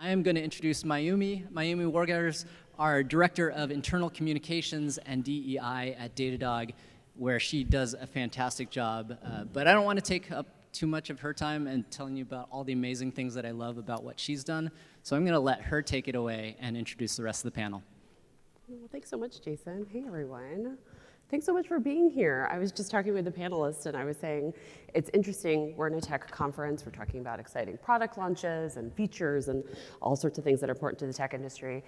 I am going to introduce Mayumi. Mayumi Worgotter, our Director of Internal Communications and DEI at Datadog, where she does a fantastic job. But I don't want to take up too much of her time and telling you about all the amazing things that I love about what she's done. So I'm going to let her take it away and introduce the rest of the panel. Well, thanks so much, Jason. Hey, everyone. Thanks so much for being here. I was just talking with the panelists, and I was saying it's interesting. We're in a tech conference. We're talking about exciting product launches and features and all sorts of things that are important to the tech industry.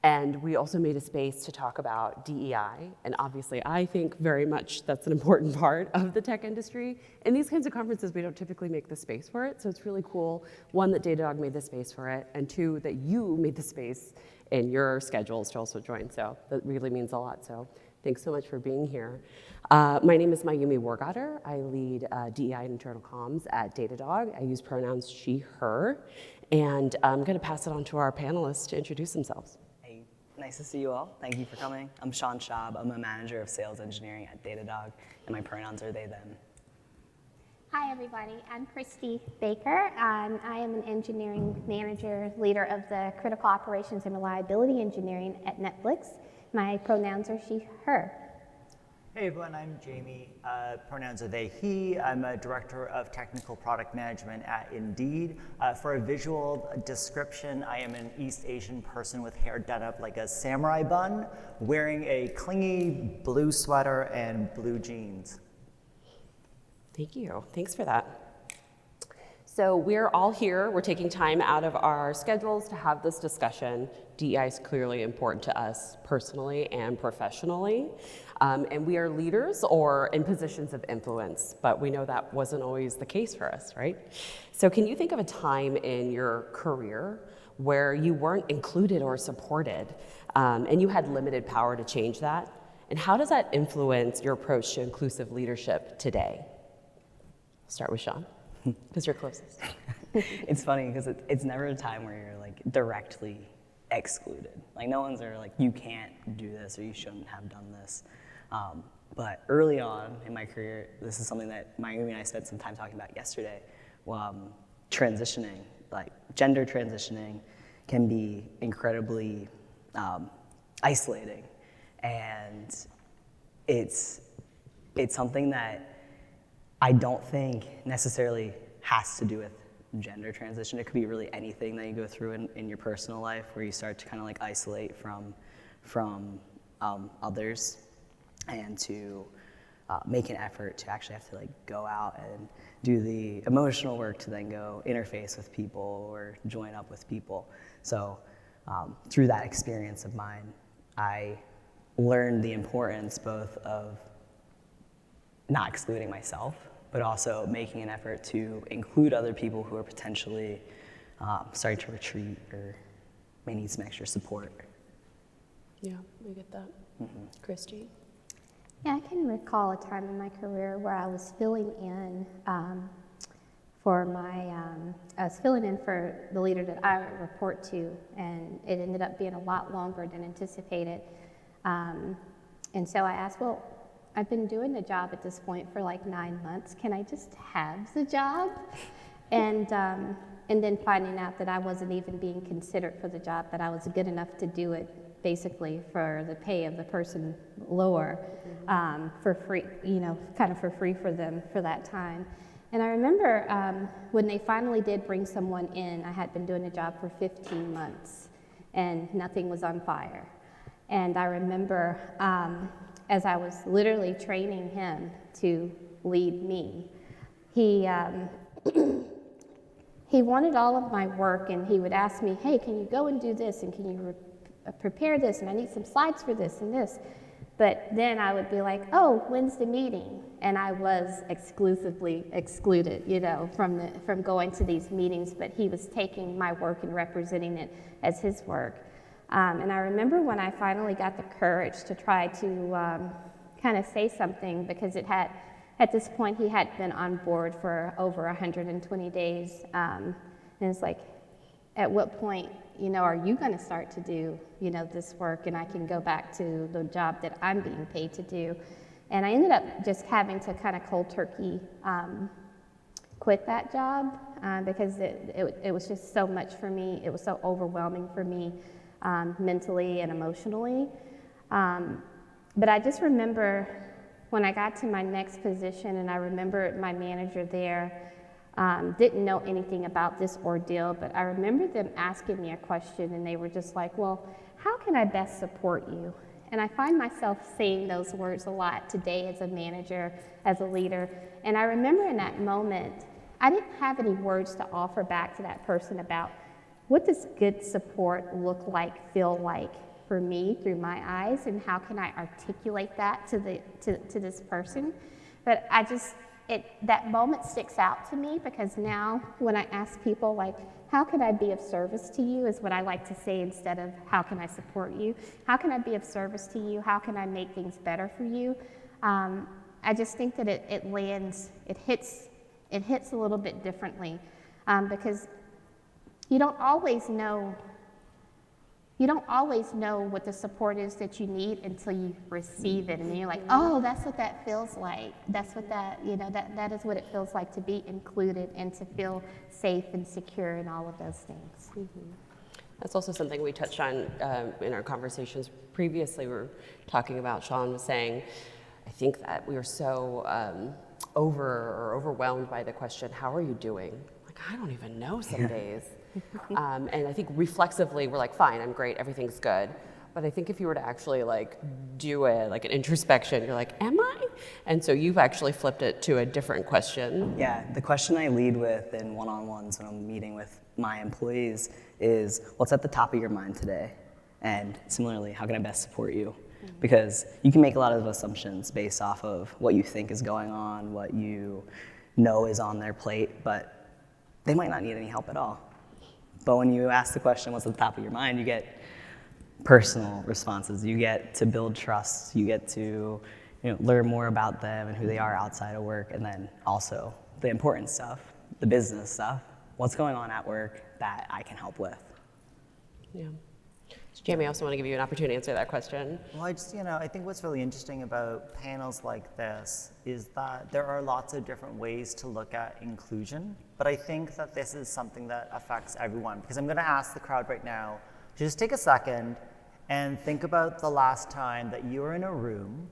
And we also made a space to talk about DEI. And obviously, I think very much that's an important part of the tech industry. In these kinds of conferences, we don't typically make the space for it. So it's really cool, one, that Datadog made the space for it, and two, that you made the space in your schedules to also join. So that really means a lot. So thanks so much for being here. My name is Mayumi Worgotter. I lead DEI and internal comms at Datadog. I use pronouns she, her. And I'm going to pass it on to our panelists to introduce themselves. Hey, nice to see you all. Thank you for coming. I'm Schaab. I'm a manager of sales engineering at Datadog, and my pronouns are they, them. Hi, everybody. I'm Kristie Baker. I am an engineering manager, leader of the critical operations and reliability engineering at Netflix. My pronouns are she, her. Hey everyone, I'm Jaime. Pronouns are they, he. I'm a director of technical product management at Indeed. For a visual description, I am an East Asian person with hair done up like a samurai bun, wearing a clingy blue sweater and blue jeans. Thank you. Thanks for that. So we're all here. We're taking time out of our schedules to have this discussion. DEI is clearly important to us personally and professionally. And we are leaders or in positions of influence, but we know that wasn't always the case for us, right? So can you think of a time in your career where you weren't included or supported, and you had limited power to change that? And how does that influence your approach to inclusive leadership today? I'll start with Sean, because you're closest. It's funny because it's never a time where you're like directly excluded. Like no one's like, you can't do this or you shouldn't have done this. But early on in my career, this is something that Mayumi and I spent some time talking about yesterday. Transitioning, like gender transitioning, can be incredibly isolating, and it's something that I don't think necessarily has to do with gender transition. It could be really anything that you go through in your personal life where you start to kind of like isolate from others, and to make an effort to actually have to like go out and do the emotional work to then go interface with people or join up with people. So through that experience of mine, I learned the importance both of not excluding myself, but also making an effort to include other people who are potentially starting to retreat or may need some extra support. Yeah, I get that. Mm-hmm. Kristie? Yeah, I can recall a time in my career where I was filling in for the leader that I report to, and it ended up being a lot longer than anticipated. And so I asked, well, I've been doing the job at this point for like 9 months. Can I just have the job? And then finding out that I wasn't even being considered for the job, that I was good enough to do it basically for the pay of the person lower, for free, kind of for free for them for that time. And I remember when they finally did bring someone in, I had been doing the job for 15 months and nothing was on fire. And I remember as I was literally training him to lead me, he wanted all of my work, and he would ask me, hey, can you go and do this, and can you prepare this, and I need some slides for this and this. But then I would be like, oh, when's the meeting? And I was exclusively excluded, from going to these meetings, but he was taking my work and representing it as his work. And I remember when I finally got the courage to try to kind of say something, because at this point he had been on board for over 120 days. And it's like, at what point, are you going to start to do, this work, and I can go back to the job that I'm being paid to do? And I ended up just having to kind of cold turkey quit that job. because it was just so much for me. It was so overwhelming for me mentally and emotionally. But I just remember when I got to my next position, and I remember my manager there didn't know anything about this ordeal, but I remember them asking me a question, and they were just like, well, how can I best support you? And I find myself saying those words a lot today as a manager, as a leader. And I remember in that moment, I didn't have any words to offer back to that person about what does good support look like, feel like for me through my eyes, and how can I articulate that to this person. But that moment sticks out to me, because now when I ask people, like, how can I be of service to you, is what I like to say instead of how can I support you. How can I be of service to you? How can I make things better for you? I just think that it hits a little bit differently, because you don't always know what the support is that you need until you receive it, and then you're like, oh, that's what that feels like. That's what that is what it feels like to be included and to feel safe and secure and all of those things. Mm-hmm. That's also something we touched on in our conversations previously. We were talking about, Sean was saying, I think that we were so overwhelmed by the question, how are you doing? Like, I don't even know some days. And I think reflexively we're like, fine, I'm great, everything's good. But I think if you were to actually do an introspection, you're like, am I? And so you've actually flipped it to a different question. Yeah, the question I lead with in one-on-ones when I'm meeting with my employees is, what's at the top of your mind today? And similarly, how can I best support you? Because you can make a lot of assumptions based off of what you think is going on, what you know is on their plate, but they might not need any help at all. But when you ask the question, what's at the top of your mind, you get personal responses. You get to build trust. You get to learn more about them and who they are outside of work, and then also the important stuff, the business stuff. What's going on at work that I can help with? Yeah. So Jamie, I also want to give you an opportunity to answer that question. Well, I think what's really interesting about panels like this is that there are lots of different ways to look at inclusion, but I think that this is something that affects everyone, because I'm going to ask the crowd right now to just take a second and think about the last time that you were in a room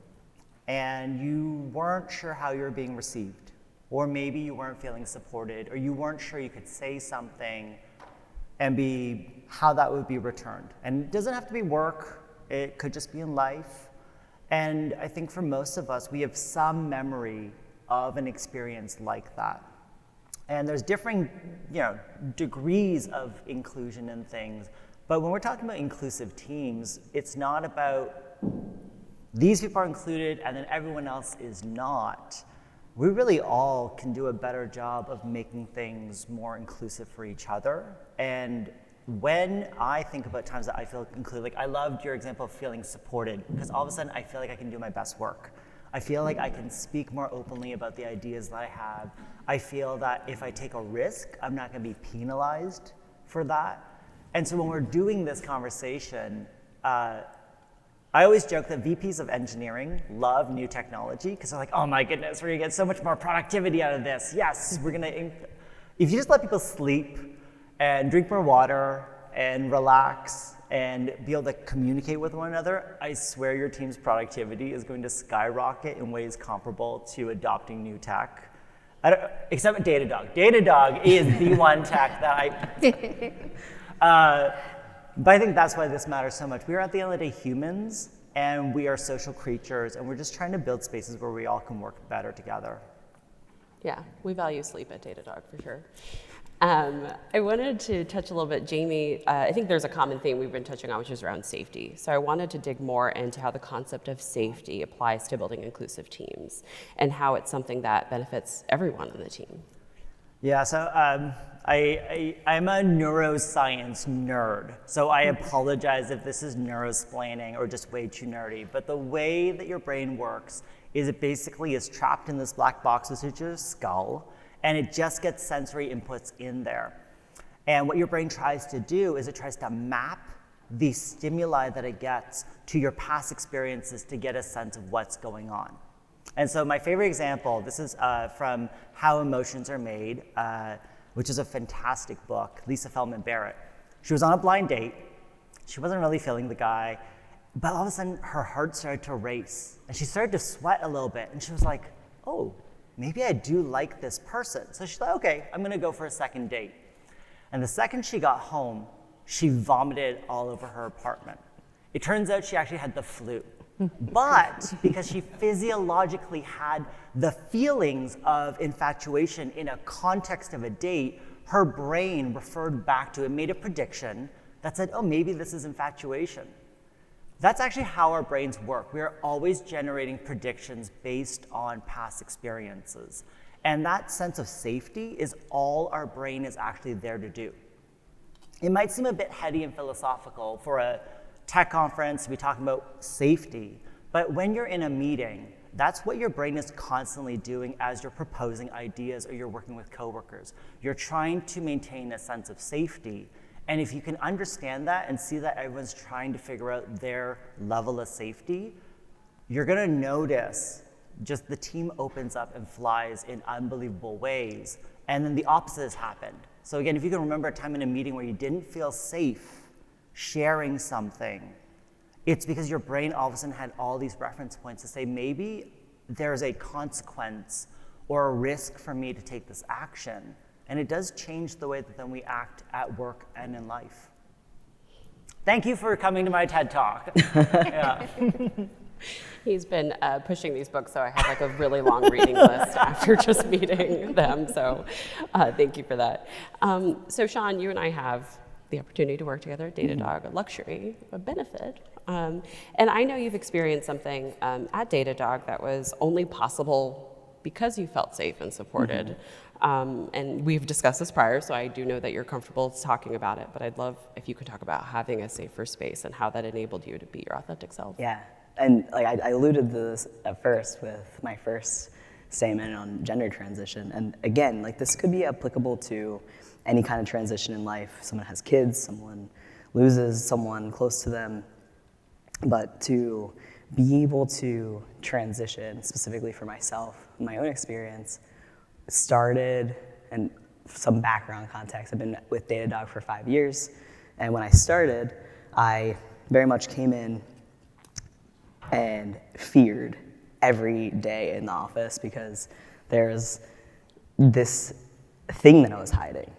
and you weren't sure how you were being received, or maybe you weren't feeling supported, or you weren't sure you could say something and how that would be returned. And it doesn't have to be work, it could just be in life. And I think for most of us, we have some memory of an experience like that. And there's differing degrees of inclusion in things, but when we're talking about inclusive teams, it's not about these people are included and then everyone else is not. We really all can do a better job of making things more inclusive for each other. And when I think about times that I feel included, I loved your example of feeling supported, because all of a sudden I feel like I can do my best work. I feel like I can speak more openly about the ideas that I have. I feel that if I take a risk, I'm not going to be penalized for that. And so when we're doing this conversation, I always joke that VPs of engineering love new technology, because they're like, oh my goodness, we're going to get so much more productivity out of this. Yes, we're going to. If you just let people sleep and drink more water and relax and be able to communicate with one another, I swear your team's productivity is going to skyrocket in ways comparable to adopting new tech. Except with Datadog. Datadog is the one tech that but I think that's why this matters so much. We are at the end of the day humans, and we are social creatures, and we're just trying to build spaces where we all can work better together. Yeah, we value sleep at Datadog for sure. I wanted to touch a little bit, Jamie, I think there's a common theme we've been touching on, which is around safety. So I wanted to dig more into how the concept of safety applies to building inclusive teams and how it's something that benefits everyone on the team. Yeah, so I'm a neuroscience nerd, so I apologize if this is neurosplaining or just way too nerdy, but the way that your brain works is it basically is trapped in this black box, which is your skull, and it just gets sensory inputs in there. And what your brain tries to do is it tries to map the stimuli that it gets to your past experiences to get a sense of what's going on. And so my favorite example, this is from How Emotions Are Made. which is a fantastic book, Lisa Feldman Barrett. She was on a blind date. She wasn't really feeling the guy, but all of a sudden her heart started to race and she started to sweat a little bit. And she was like, oh, maybe I do like this person. So she's like, okay, I'm gonna go for a second date. And the second she got home, she vomited all over her apartment. It turns out she actually had the flu. But because she physiologically had the feelings of infatuation in a context of a date, her brain referred back to it, made a prediction that said, oh, maybe this is infatuation. That's actually how our brains work. We are always generating predictions based on past experiences. And that sense of safety is all our brain is actually there to do. It might seem a bit heady and philosophical for a tech conference to be talking about safety, but when you're in a meeting, that's what your brain is constantly doing as you're proposing ideas or you're working with coworkers. You're trying to maintain a sense of safety. And if you can understand that and see that everyone's trying to figure out their level of safety, you're gonna notice just the team opens up and flies in unbelievable ways. And then the opposite has happened. So again, if you can remember a time in a meeting where you didn't feel safe sharing something, it's because your brain all of a sudden had all these reference points to say, maybe there's a consequence or a risk for me to take this action. And it does change the way that then we act at work and in life. Thank you for coming to my TED Talk. Yeah. He's been pushing these books, so I have like a really long reading list after just meeting them. So thank you for that. So Sean, you and I have the opportunity to work together at Datadog, a luxury, a benefit. And I know you've experienced something at Datadog that was only possible because you felt safe and supported. And we've discussed this prior, so I do know that you're comfortable talking about it, but I'd love if you could talk about having a safer space and how that enabled you to be your authentic self. Yeah, and like I alluded to this at first with my first statement on gender transition. And again, like this could be applicable to any kind of transition in life. Someone has kids, someone loses someone close to them, but to be able to transition, specifically for myself, my own experience, started, and some background context, I've been with Datadog for 5 years, and when I started, I very much came in and feared every day in the office because there's this thing that I was hiding.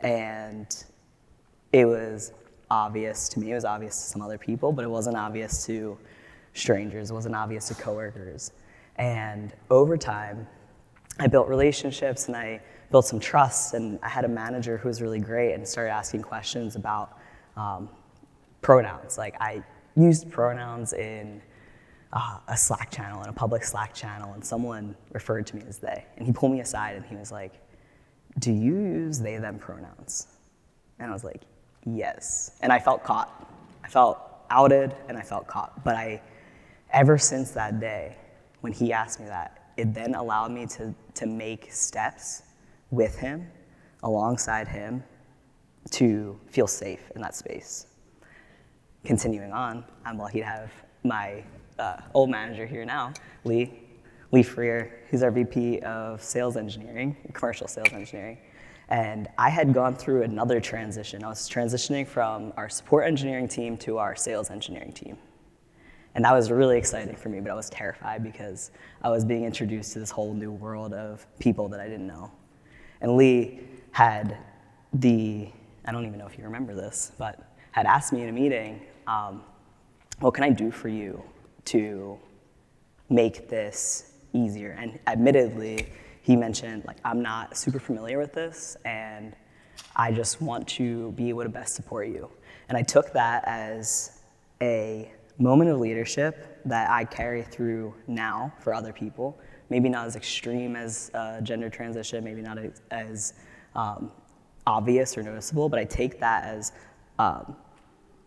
And it was obvious to me, it was obvious to some other people, but it wasn't obvious to strangers, it wasn't obvious to coworkers. And over time, I built relationships and I built some trust, and I had a manager who was really great and started asking questions about pronouns. Like I used pronouns in a Slack channel, in a public Slack channel, and someone referred to me as they. And he pulled me aside and he was like, do you use they, them pronouns? And I was like, yes. And I felt caught. I felt outed and I felt caught. But ever since that day, when he asked me that, it then allowed me to make steps with him, alongside him, to feel safe in that space. Continuing on, I'm lucky to have my old manager here now, Lee Freer. He's our VP of sales engineering, commercial sales engineering. And I had gone through another transition. I was transitioning from our support engineering team to our sales engineering team. And that was really exciting for me, but I was terrified because I was being introduced to this whole new world of people that I didn't know. And Lee had I don't even know if you remember this, but had asked me in a meeting, what can I do for you to make this easier? And admittedly, he mentioned, like, I'm not super familiar with this, and I just want to be able to best support you. And I took that as a moment of leadership that I carry through now for other people. Maybe not as extreme as gender transition, maybe not as obvious or noticeable, but I take that as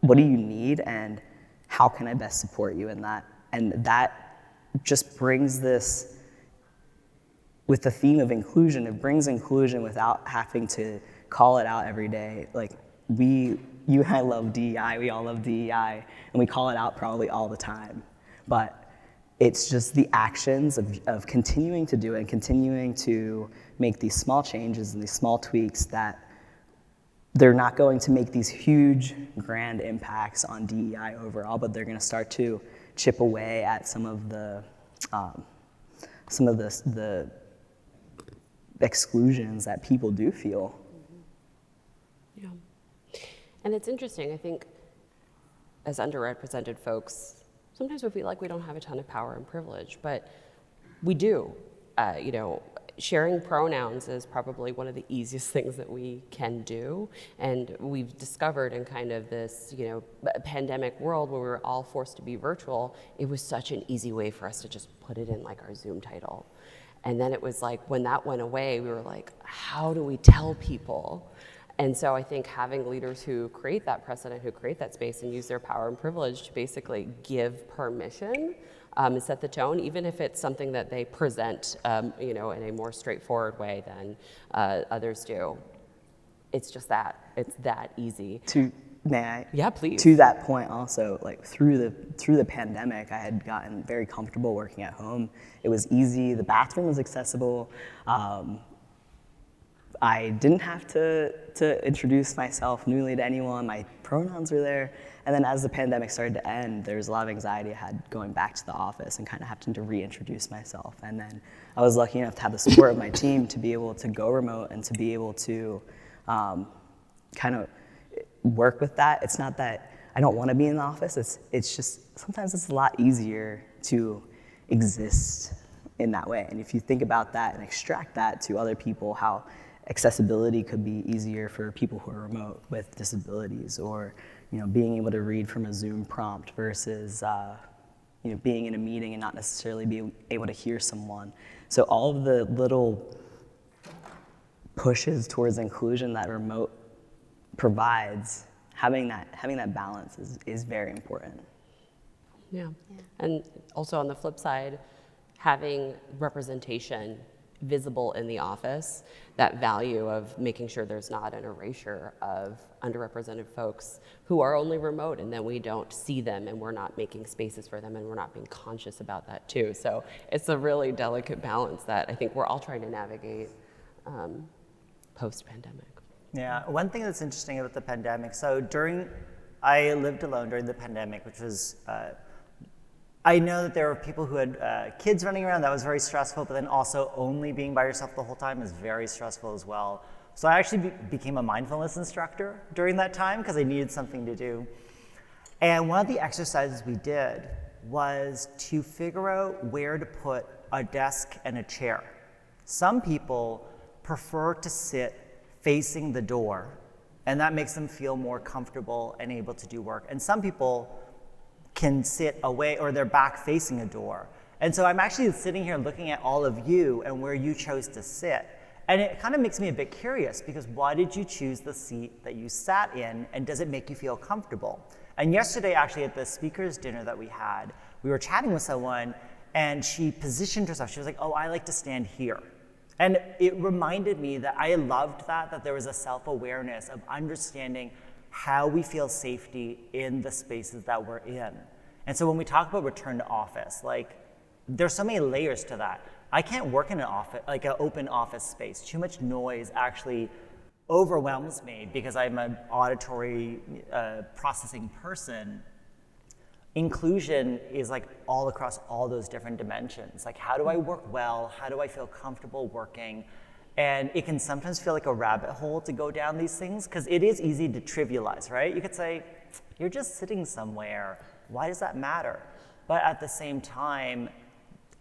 what do you need and how can I best support you in that? And that just brings this, with the theme of inclusion, it brings inclusion without having to call it out every day. Like you and I love DEI, we all love DEI, and we call it out probably all the time. But it's just the actions of continuing to do it and continuing to make these small changes and these small tweaks that they're not going to make these huge grand impacts on DEI overall, but they're going to start to chip away at some of the exclusions that people do feel. Yeah. And it's interesting, I think, as underrepresented folks, sometimes we feel like we don't have a ton of power and privilege, but we do. Sharing pronouns is probably one of the easiest things that we can do. And we've discovered in kind of this, pandemic world where we were all forced to be virtual, it was such an easy way for us to just put it in like our Zoom title. And then it was like, when that went away, we were like, how do we tell people? And so I think having leaders who create that precedent, who create that space and use their power and privilege to basically give permission and set the tone, even if it's something that they present, in a more straightforward way than others do. It's just that. It's that easy. May I? Yeah, please. To that point also, like through the pandemic, I had gotten very comfortable working at home. It was easy, the bathroom was accessible. I didn't have to introduce myself newly to anyone. My pronouns were there. And then as the pandemic started to end, there was a lot of anxiety I had going back to the office and kind of having to reintroduce myself. And then I was lucky enough to have the support of my team to be able to go remote and to be able to kind of work with that. It's not that I don't want to be in the office. It's just sometimes it's a lot easier to exist in that way. And if you think about that and extract that to other people, how accessibility could be easier for people who are remote with disabilities, or being able to read from a Zoom prompt versus being in a meeting and not necessarily being able to hear someone. So all of the little pushes towards inclusion that remote provides, having that balance is very important. Yeah. And also on the flip side, having representation visible in the office, that value of making sure there's not an erasure of underrepresented folks who are only remote, and then we don't see them and we're not making spaces for them and we're not being conscious about that too. So it's a really delicate balance that I think we're all trying to navigate post-pandemic. Yeah, one thing that's interesting about the pandemic, so I lived alone during the pandemic, which was, I know that there were people who had kids running around, that was very stressful, but then also only being by yourself the whole time is very stressful as well. So I actually became a mindfulness instructor during that time because I needed something to do. And one of the exercises we did was to figure out where to put a desk and a chair. Some people prefer to sit facing the door, and that makes them feel more comfortable and able to do work. And some people can sit away or they're back facing a door. And so I'm actually sitting here looking at all of you and where you chose to sit. And it kind of makes me a bit curious, because why did you choose the seat that you sat in, and does it make you feel comfortable? And yesterday, actually, at the speakers dinner that we had, we were chatting with someone and she positioned herself. She was like, oh, I like to stand here. And it reminded me that I loved that there was a self-awareness of understanding how we feel safety in the spaces that we're in. And so when we talk about return to office, like, there's so many layers to that. I can't work in an office, like an open office space. Too much noise actually overwhelms me because I'm an auditory processing person. Inclusion is like all across all those different dimensions. Like, how do I work well? How do I feel comfortable working? And it can sometimes feel like a rabbit hole to go down these things, because it is easy to trivialize, right? You could say, you're just sitting somewhere. Why does that matter? But at the same time,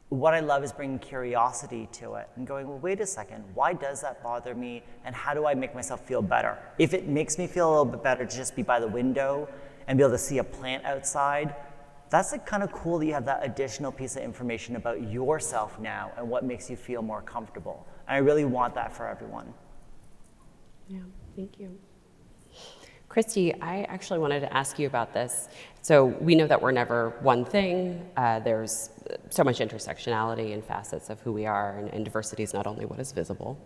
what I love is bringing curiosity to it and going, well, wait a second, why does that bother me? And how do I make myself feel better? If it makes me feel a little bit better to just be by the window and be able to see a plant outside, that's like kind of cool that you have that additional piece of information about yourself now and what makes you feel more comfortable. And I really want that for everyone. Yeah, thank you. Kristie, I actually wanted to ask you about this. So we know that we're never one thing. There's so much intersectionality and facets of who we are, and diversity is not only what is visible.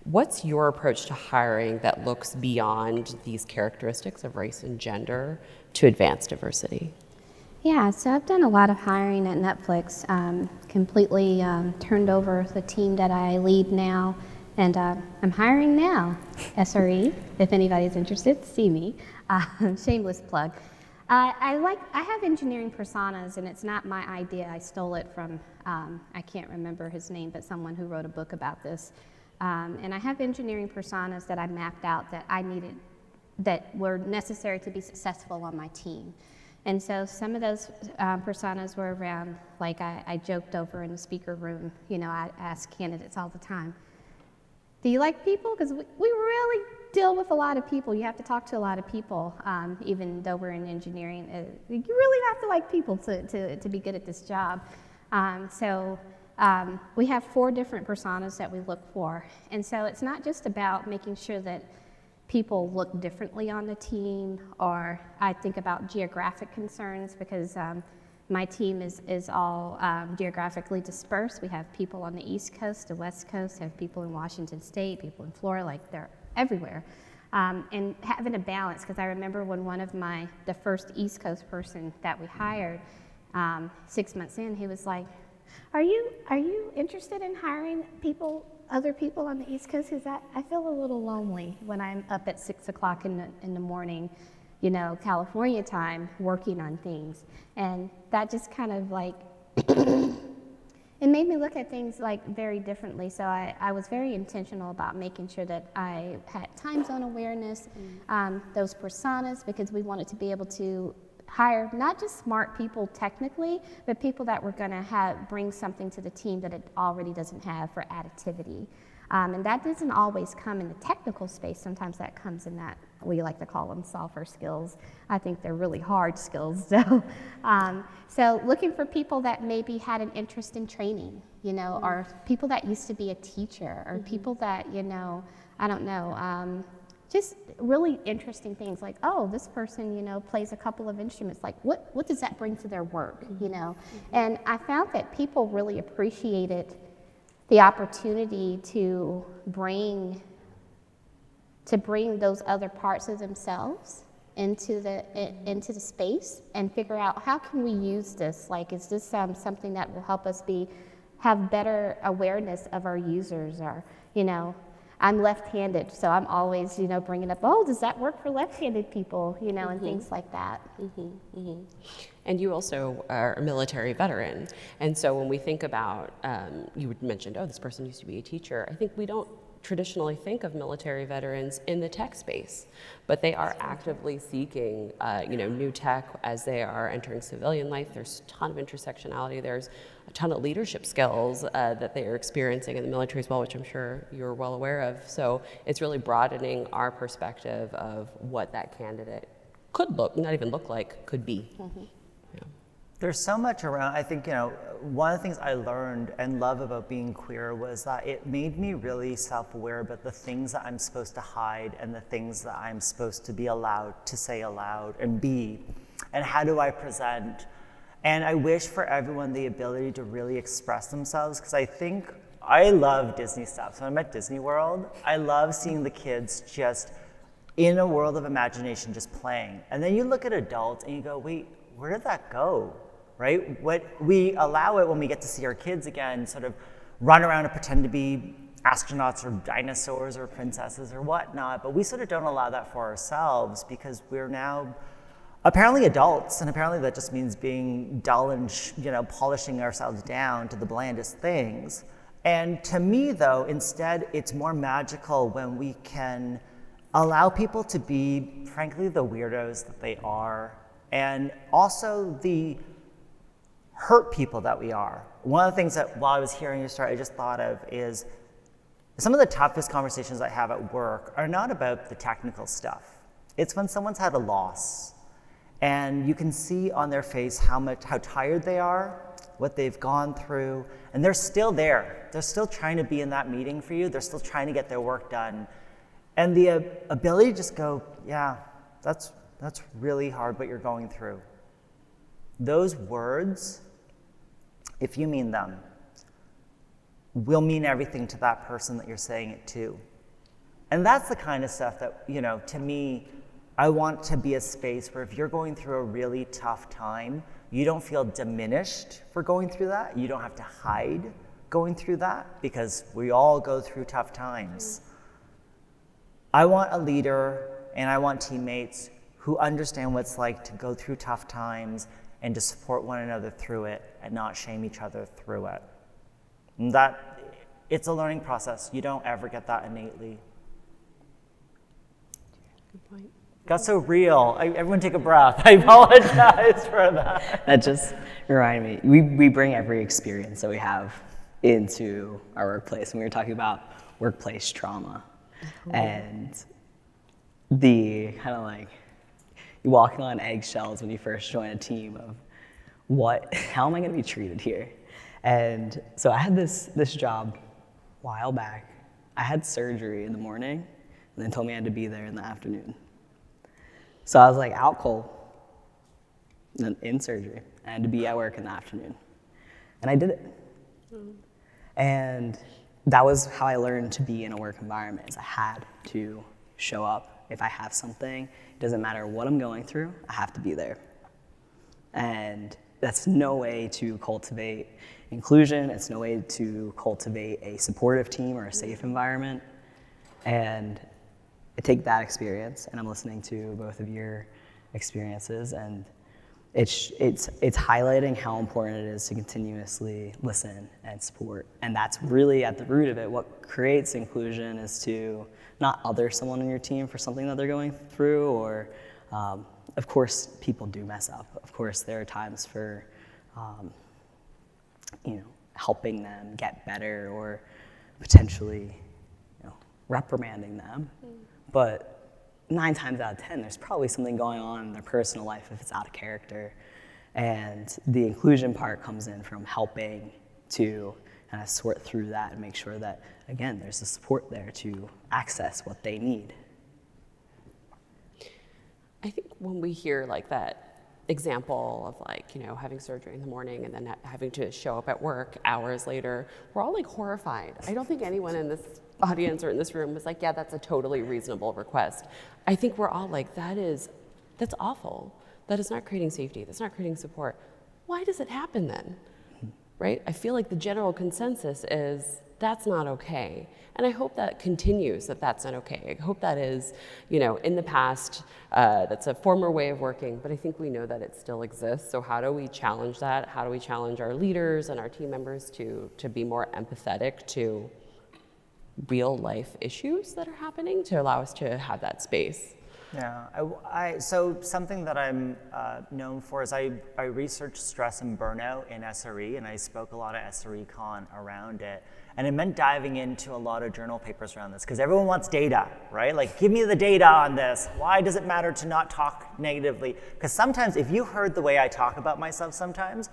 What's your approach to hiring that looks beyond these characteristics of race and gender to advance diversity? Yeah, so I've done a lot of hiring at Netflix, completely turned over the team that I lead now, and I'm hiring now, SRE, if anybody's interested, see me. Shameless plug. I have engineering personas, and it's not my idea. I stole it from, I can't remember his name, but someone who wrote a book about this. And I have engineering personas that I mapped out that I needed, that were necessary to be successful on my team. And so some of those personas were around, like I joked over in the speaker room, you know, I ask candidates all the time, do you like people? Because we really deal with a lot of people. You have to talk to a lot of people, even though we're in engineering. You really have to like people to be good at this job. We have 4 different personas that we look for. And so it's not just about making sure that people look differently on the team, or I think about geographic concerns because my team is all geographically dispersed. We have people on the East Coast, the West Coast, have people in Washington State, people in Florida, like they're everywhere. And having a balance, because I remember when the first East Coast person that we hired, 6 months in, he was like, are you interested in hiring other people on the East Coast? Because I feel a little lonely when I'm up at 6 o'clock in the morning, you know, California time, working on things. And that just kind of like, it made me look at things like very differently. So I was very intentional about making sure that I had time zone awareness, those personas, because we wanted to be able to hire not just smart people technically, but people that were going to bring something to the team that it already doesn't have for additivity. And that doesn't always come in the technical space. Sometimes that comes in that, we like to call them softer skills. I think they're really hard skills. So looking for people that maybe had an interest in training, you know, or people that used to be a teacher, or people that, you know, I don't know, just really interesting things like, oh, this person, you know, plays a couple of instruments. Like, what does that bring to their work, you know? And I found that people really appreciated the opportunity to bring those other parts of themselves into the space and figure out, how can we use this? Like, is this something that will help us have better awareness of our users? Or, you know, I'm left-handed, so I'm always, you know, bringing up, oh, does that work for left-handed people, you know, and things like that. And you also are a military veteran. And so when we think about, you mentioned, oh, this person used to be a teacher. I think we don't traditionally think of military veterans in the tech space, but they are actively seeking, new tech as they are entering civilian life. There's a ton of intersectionality. There's a ton of leadership skills that they are experiencing in the military as well, which I'm sure you're well aware of. So it's really broadening our perspective of what that candidate could look like, could be. Yeah. There's so much around. I think, one of the things I learned and love about being queer was that it made me really self-aware about the things that I'm supposed to hide and the things that I'm supposed to be allowed to say aloud and be, and how do I present. And I wish for everyone the ability to really express themselves, because I love Disney stuff. So I'm at Disney World. I love seeing the kids just in a world of imagination just playing. And then you look at adults and you go, wait, where did that go? Right? We allow it when we get to see our kids again, sort of run around and pretend to be astronauts or dinosaurs or princesses or whatnot, but we sort of don't allow that for ourselves because we're now apparently adults, and apparently that just means being dull and polishing ourselves down to the blandest things. And to me, though, instead, it's more magical when we can allow people to be, frankly, the weirdos that they are, and also the hurt people that we are. One of the things that while I was hearing your story, I just thought of is some of the toughest conversations I have at work are not about the technical stuff. It's when someone's had a loss and you can see on their face how tired they are, what they've gone through, and they're still there. They're still trying to be in that meeting for you. They're still trying to get their work done. And the ability to just go, yeah, that's really hard what you're going through. Those words, if you mean them, will mean everything to that person that you're saying it to. And that's the kind of stuff that, to me, I want to be a space where if you're going through a really tough time, you don't feel diminished for going through that. You don't have to hide going through that, because we all go through tough times. I want a leader and I want teammates who understand what it's like to go through tough times and to support one another through it and not shame each other through it. And that, it's a learning process. You don't ever get that innately. Good point. Got so real. Everyone take a breath. I apologize for that. That just reminded me, we bring every experience that we have into our workplace. And we were talking about workplace trauma. And the kind of like, you walking on eggshells when you first join a team of how am I gonna be treated here? And so I had this job a while back. I had surgery in the morning and then told me I had to be there in the afternoon. So I was like out cold in surgery. I had to be at work in the afternoon. And I did it. And that was how I learned to be in a work environment, is I had to show up. If I have something, it doesn't matter what I'm going through, I have to be there. And that's no way to cultivate inclusion. It's no way to cultivate a supportive team or a safe environment. And I take that experience, and I'm listening to both of your experiences, and it's highlighting how important it is to continuously listen and support. And that's really at the root of it. What creates inclusion is to not other someone in your team for something that they're going through, or of course people do mess up. Of course there are times for helping them get better, or potentially reprimanding them. But 9 times out of 10, there's probably something going on in their personal life if it's out of character. And the inclusion part comes in from helping to kind of sort through that and make sure that, again, there's the support there to access what they need. I think when we hear like that example of like, having surgery in the morning and then having to show up at work hours later, we're all like horrified. I don't think anyone in this audience or in this room was like, yeah, that's a totally reasonable request. I think we're all like, that's awful. That is not creating safety. That's not creating support. Why does it happen then? Right? I feel like the general consensus is that's not okay. And I hope that continues, that's not okay. I hope that is, in the past, that's a former way of working, but I think we know that it still exists. So how do we challenge that? How do we challenge our leaders and our team members to be more empathetic to real life issues that are happening, to allow us to have that space? Yeah, so something that I'm known for is I researched stress and burnout in SRE, and I spoke a lot at SRECon around it. And it meant diving into a lot of journal papers around this, because everyone wants data, right? Like, give me the data on this. Why does it matter to not talk negatively? Because sometimes, if you heard the way I talk about myself sometimes,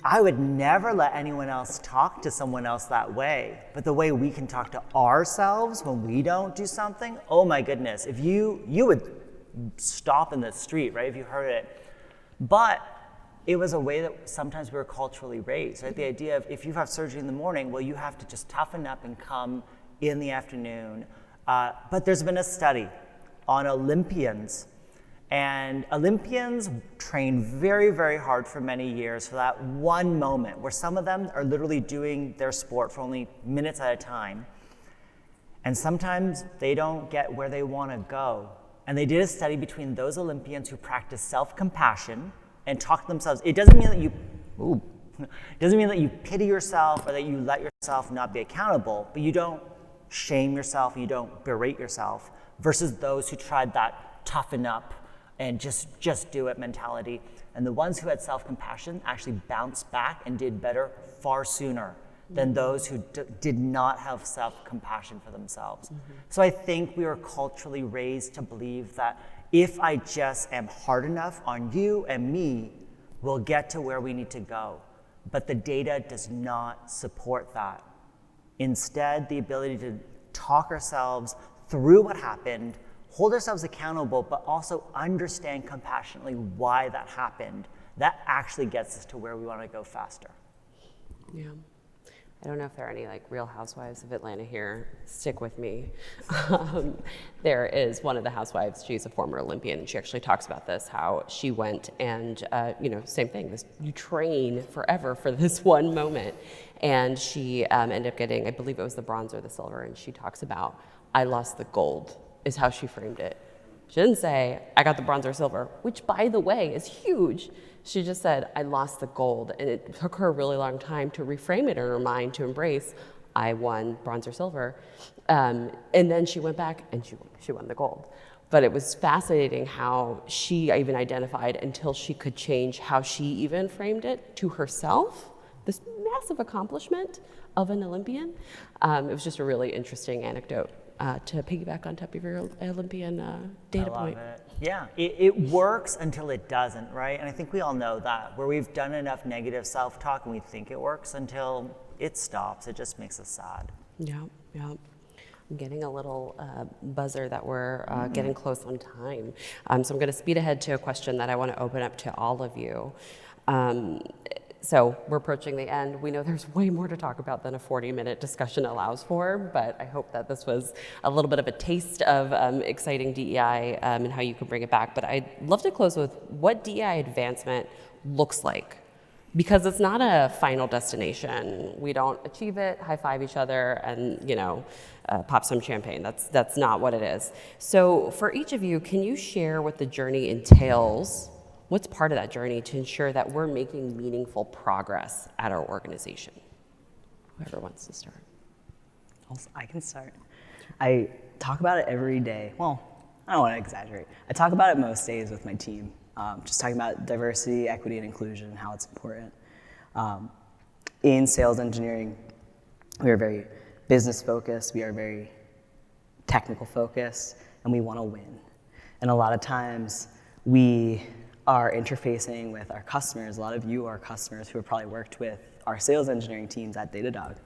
I would never let anyone else talk to someone else that way. But the way we can talk to ourselves when we don't do something, oh my goodness, if you would stop in the street, right, if you heard it. But it was a way that sometimes we were culturally raised, right? The idea of, if you have surgery in the morning, well, you have to just toughen up and come in the afternoon. But there's been a study on Olympians, and Olympians train very, very hard for many years for that one moment where some of them are literally doing their sport for only minutes at a time. And sometimes they don't get where they want to go. And they did a study between those Olympians who practice self-compassion and talk to themselves. It doesn't mean that you pity yourself or that you let yourself not be accountable, but you don't shame yourself, you don't berate yourself, versus those who tried that toughen up and just do it mentality. And the ones who had self-compassion actually bounced back and did better far sooner than those who did not have self-compassion for themselves. So I think we are culturally raised to believe that if I just am hard enough on you and me, we'll get to where we need to go. But the data does not support that. Instead, the ability to talk ourselves through what happened, hold ourselves accountable, but also understand compassionately why that happened, that actually gets us to where we want to go faster. Yeah. I don't know if there are any like Real Housewives of Atlanta here. Stick with me. There is one of the housewives. She's a former Olympian, and she actually talks about this, how she went and, same thing. You train forever for this one moment. And she ended up getting, I believe it was the bronze or the silver, and she talks about, I lost the gold, is how she framed it. She didn't say, I got the bronze or silver, which, by the way, is huge. She just said, I lost the gold. And it took her a really long time to reframe it in her mind to embrace, I won bronze or silver. And then she went back and she won the gold. But it was fascinating how she even identified, until she could change how she even framed it to herself, this massive accomplishment of an Olympian. It was just a really interesting anecdote. To piggyback on top of your Olympian data point. It. Yeah, it works until it doesn't, right? And I think we all know that, where we've done enough negative self-talk and we think it works until it stops. It just makes us sad. Yeah. I'm getting a little buzzer that we're getting close on time. So I'm going to speed ahead to a question that I want to open up to all of you. So we're approaching the end. We know there's way more to talk about than a 40-minute discussion allows for, but I hope that this was a little bit of a taste of exciting DEI and how you can bring it back. But I'd love to close with what DEI advancement looks like, because it's not a final destination. We don't achieve it, high-five each other, and pop some champagne. That's not what it is. So for each of you, can you share what the journey entails? What's part of that journey to ensure that we're making meaningful progress at our organization? Whoever wants to start. I can start. I talk about it every day. Well, I don't want to exaggerate. I talk about it most days with my team. Just talking about diversity, equity, and inclusion, and how it's important. In sales engineering, we are very business focused, we are very technical focused, and we want to win. And a lot of times we are interfacing with our customers. A lot of you are customers who have probably worked with our sales engineering teams at Datadog.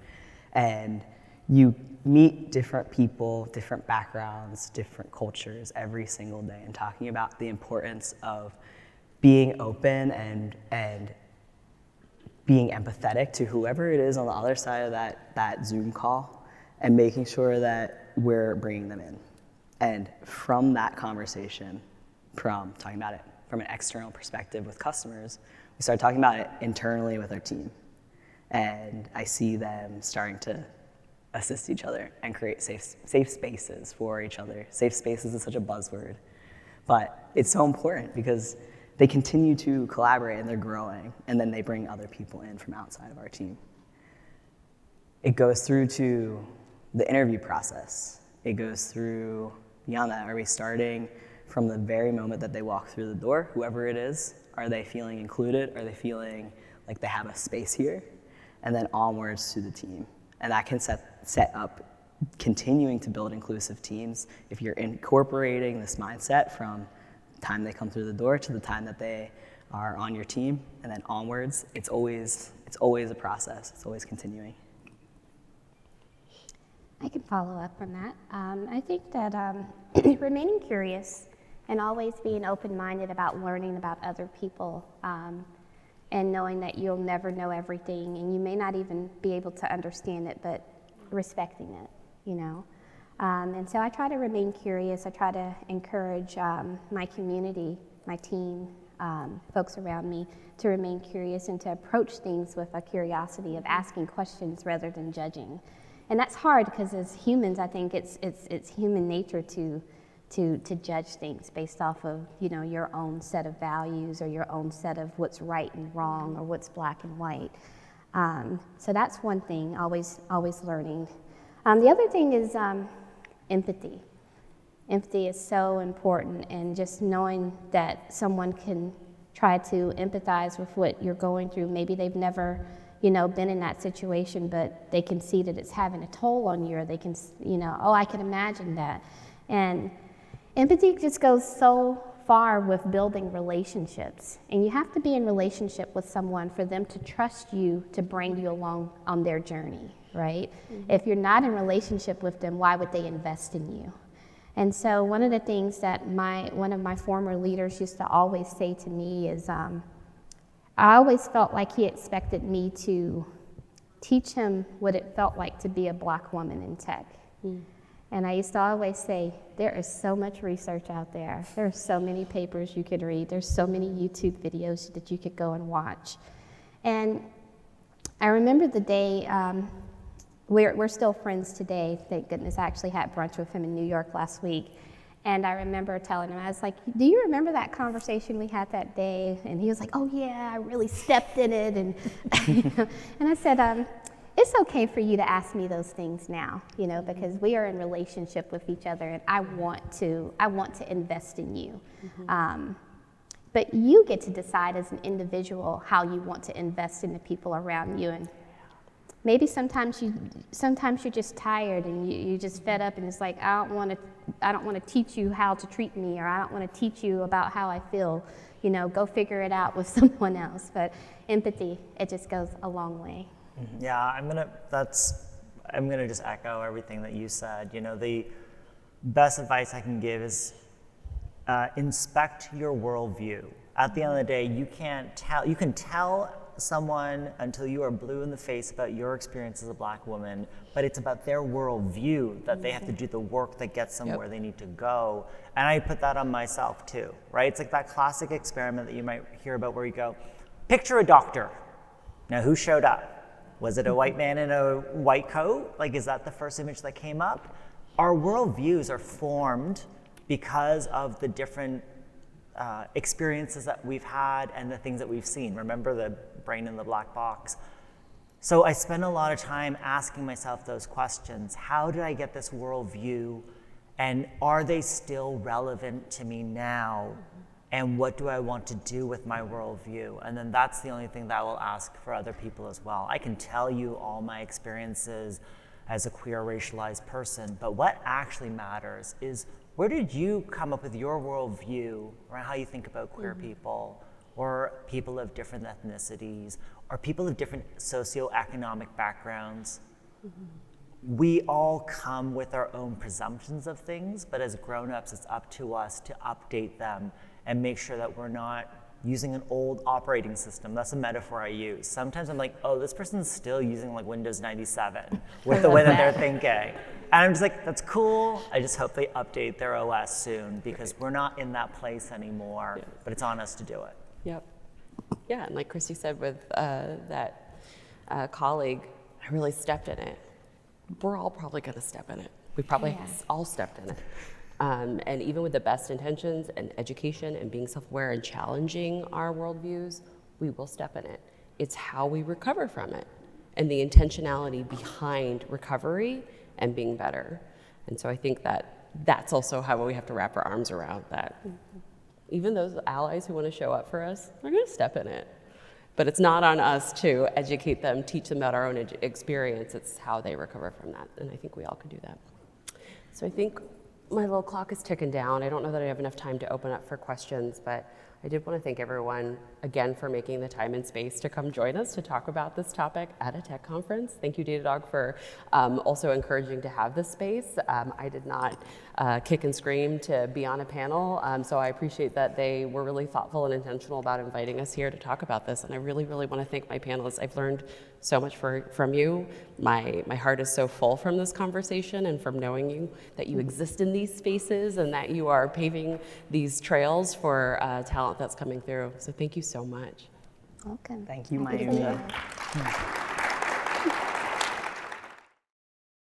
And you meet different people, different backgrounds, different cultures every single day, and talking about the importance of being open and being empathetic to whoever it is on the other side of that Zoom call, and making sure that we're bringing them in. And from that conversation, from talking about it from an external perspective with customers, we started talking about it internally with our team. And I see them starting to assist each other and create safe spaces for each other. Safe spaces is such a buzzword, but it's so important because they continue to collaborate and they're growing, and then they bring other people in from outside of our team. It goes through to the interview process. It goes through beyond that. Are we starting from the very moment that they walk through the door, whoever it is? Are they feeling included? Are they feeling like they have a space here? And then onwards to the team. And that can set up continuing to build inclusive teams if you're incorporating this mindset from the time they come through the door to the time that they are on your team, and then onwards. It's always a process. It's always continuing. I can follow up on that. I think that remaining curious and always being open-minded about learning about other people, and knowing that you'll never know everything, and you may not even be able to understand it, but respecting it, And so I try to remain curious. I try to encourage my community, my team, folks around me to remain curious and to approach things with a curiosity of asking questions rather than judging. And that's hard because as humans, I think it's human nature to judge things based off of your own set of values or your own set of what's right and wrong or what's black and white. So that's one thing, always learning. The other thing is empathy. Empathy is so important, and just knowing that someone can try to empathize with what you're going through. Maybe they've never been in that situation, but they can see that it's having a toll on you, or they can, I can imagine that. And empathy just goes so far with building relationships. And you have to be in relationship with someone for them to trust you to bring you along on their journey, right? Mm-hmm. If you're not in relationship with them, why would they invest in you? And so one of the things that one of my former leaders used to always say to me is, I always felt like he expected me to teach him what it felt like to be a Black woman in tech. And I used to always say, there is so much research out there. There are so many papers you could read. There's so many YouTube videos that you could go and watch. And I remember the day, we're still friends today, thank goodness. I actually had brunch with him in New York last week. And I remember telling him, I was like, do you remember that conversation we had that day? And he was like, oh yeah, I really stepped in it. And, and I said, it's okay for you to ask me those things now, because we are in relationship with each other, and I want to invest in you. But you get to decide as an individual how you want to invest in the people around you. And maybe sometimes you're just tired and you're just fed up, and it's like, I don't want to teach you how to treat me, or I don't want to teach you about how I feel. Go figure it out with someone else. But empathy, it just goes a long way. Yeah, I'm gonna just echo everything that you said. The best advice I can give is inspect your worldview. At the end of the day, you can tell someone until you are blue in the face about your experience as a Black woman, but it's about their worldview that they have to do the work that gets them where they need to go. And I put that on myself too, right? It's like that classic experiment that you might hear about where you go, picture a doctor. Now, who showed up? Was it a white man in a white coat? Like, is that the first image that came up? Our worldviews are formed because of the different experiences that we've had and the things that we've seen. Remember the brain in the black box? So I spend a lot of time asking myself those questions. How did I get this worldview? And are they still relevant to me now? And what do I want to do with my worldview? And then that's the only thing that I will ask for other people as well. I can tell you all my experiences as a queer racialized person, but what actually matters is, where did you come up with your worldview around how you think about queer people, or people of different ethnicities, or people of different socioeconomic backgrounds? We all come with our own presumptions of things, but as grown-ups, it's up to us to update them and make sure that we're not using an old operating system. That's a metaphor I use. Sometimes I'm like, oh, this person's still using like Windows 97 with the way that they're thinking. And I'm just like, that's cool. I just hope they update their OS soon, because we're not in that place anymore, but it's on us to do it. Yep. Yeah, and like Kristie said with that colleague, I really stepped in it. We're all probably gonna step in it. We probably all stepped in it. And even with the best intentions and education and being self-aware and challenging our worldviews, we will step in it. It's how we recover from it and the intentionality behind recovery and being better. And so I think that that's also how we have to wrap our arms around that. Even those allies who want to show up for us, they're going to step in it. But it's not on us to educate them, teach them about our own experience. It's how they recover from that. And I think we all can do that. So I think my little clock is ticking down. I don't know that I have enough time to open up for questions, but I did want to thank everyone again for making the time and space to come join us to talk about this topic at a tech conference. Thank you, Datadog, for also encouraging to have this space. I did not kick and scream to be on a panel, so I appreciate that they were really thoughtful and intentional about inviting us here to talk about this. And I really, really want to thank my panelists. I've learned so much from you. My heart is so full from this conversation and from knowing you, that you exist in these spaces and that you are paving these trails for talent that's coming through. So thank you so much. Welcome. Thank you, Happy to Mayumi. be here.